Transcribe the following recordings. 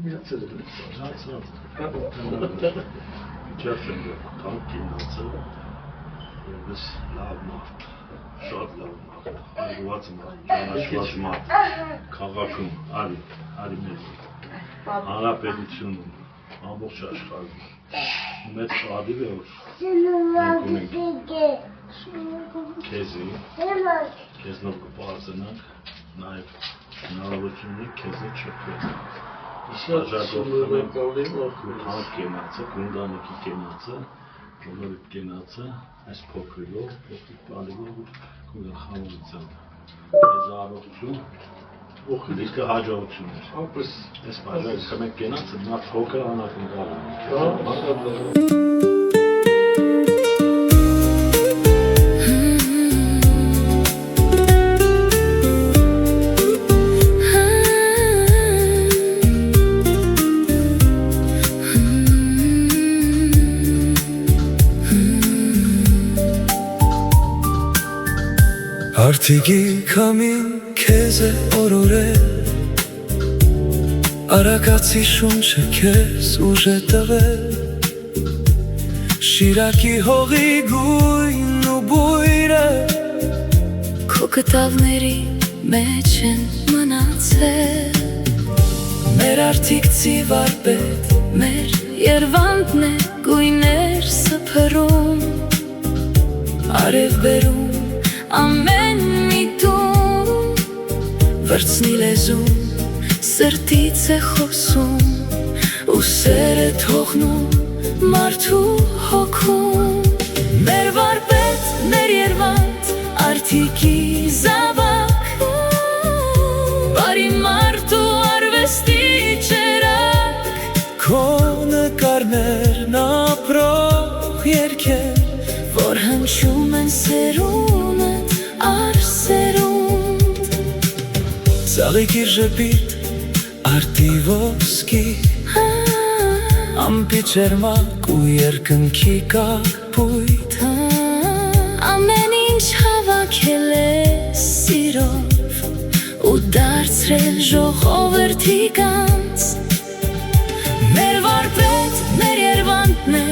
միացել է Ջասենը կանգնած է ես լավ մարդ շատ լավ մարդ հարված մարդ ճանաչված մարդ քաղաքում արի մեր հանրապետությունում ամբողջ աշխարհում մեծ շահադիվ է որ մենք ունենք քեզնով կպարզենանք նաև հնարավորություն ունենք քեզ հետ շփվել Հանք կենացը, գունդանիքի կենացը, բոլորիդ կենացը, այս փոքրելով, փոքրիկ պալիվով կուգան խամուրիցան Ես առողջություն, լիքը հաջողություն էր Ես բաժայք խմեք կենացը, նա փոքր հանակն գալու Արդիգի կամին քեզ է օրորել Արագացի շունչը քեզ ուժ է տվել Շիրակի հողի գույն ու բույրը Քո կտավների մեջ են մնացել Մեր արդիգ ծիվարպետ, Մեր երվանդն է գույներ սփռում արև բերում Ամեն միտում Վրցնի լեզում, Սրտից է խոսում ու սեր է թողնում Մարդու հոգում Մեր վարպետ, մեր երվանդ, արդիգի զավակ Բարի մարդ ու արվեստի ճերակ Քո նկարներն ապրող երգեր Որ հնչում են սերունդ առ սերունդ Ծաղիկի ժպիտ, արդի ոսկի Ամպի ճերմակ ու երկնքի կապույտ Ամեն ինչ հավաքել ես սիրով Ու դարձրել ժողովրդի կանց Մեր վարպետ, մեր երվանդն է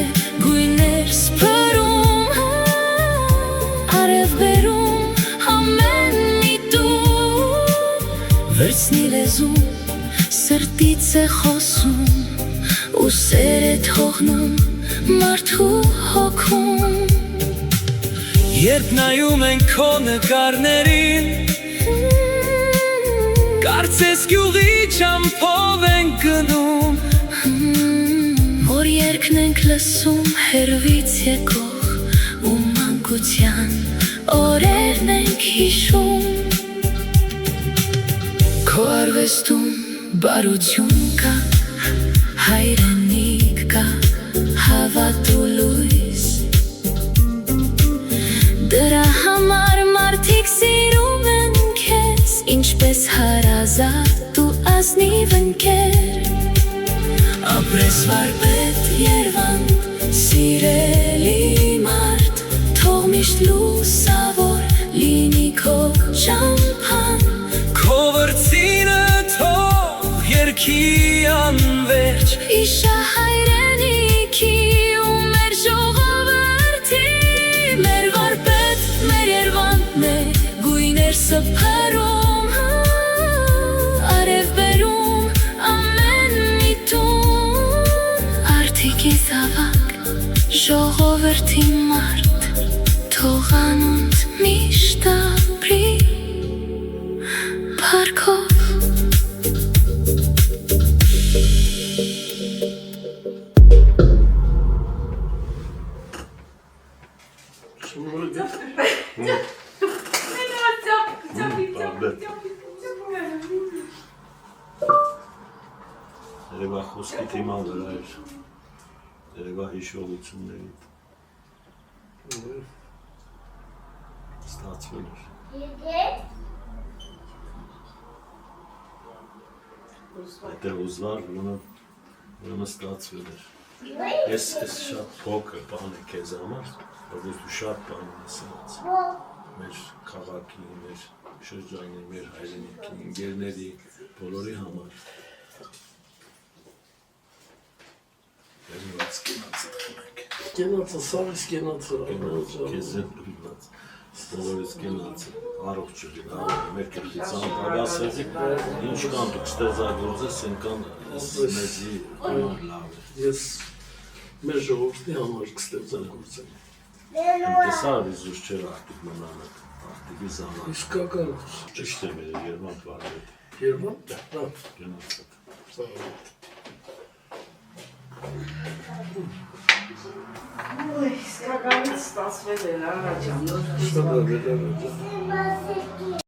գույներ սփռում Արև բերում ամեն միտում Վերցնի լեզում, Սրտից է խոսում Ու սեր է թողնում մարդու հոգում երբ նայում ենք քո նկարներին Կարծես գյուղի ճամփով ենք գնում Որ երկն ենք լսում հեռվից եկող Ու մանկության օրերն ենք հիշում Քո արվեստում բարություն կա, հայրենիք կա, հավատ ու լույս Դրա համար մարդիկ սիրում են քեզ Ինչպես հարազատ ու ազնիվ ընկեր Ապրես վարպետ երվանդ, սիրելի մարդ Թող միշտ լուսավոր լինի քո ճամփան Քո վրձինը թող երգի անվերջ Իշա հայրենիքի ու մեր ժողովրդի Մեր վարպետ, մեր երվանդն է գույներ սփռում Արև բերում ամեն միտում Արդիգի զավակ, ժողովրդի մարդ Թող անունդ միշտ ապրի Փառքով Երևա խոսքի թեման վրա էր, երևա հիշողությունների ստացվել էր Այդեղ ուզվար, ուրեմն ստացվել էր Ես շատ փոքր բան է քեզ համար, որովհետև դու շատ բան ես ասած մեր քաղաքի, մեր շրջանի, մեր հայրենիքի, ընկերների, բոլորի համար Կենացը, սավիս կենացը, Քեզ էլ բրիված։ Բոլորից կենացը, առողջ եղեք, մեր կրկից անպագասեղի, ինչ կան դուք ստեղծագործես, ենքան մեզի համար լավ է։ ես մեր ժողովրդի համար կստեղծագործեմ։ Տեսա ռիզուս չեր աղտիկ մնանը, աղտիկի զանան։ Իսկական Ճիշտ է մեր Երվանդ վարվետ, Երևան, լավ, կենացը։ ծաղրոտ։ Ой, սկականից ստացվել էր առաջան։ Շատ ավելի լավ է։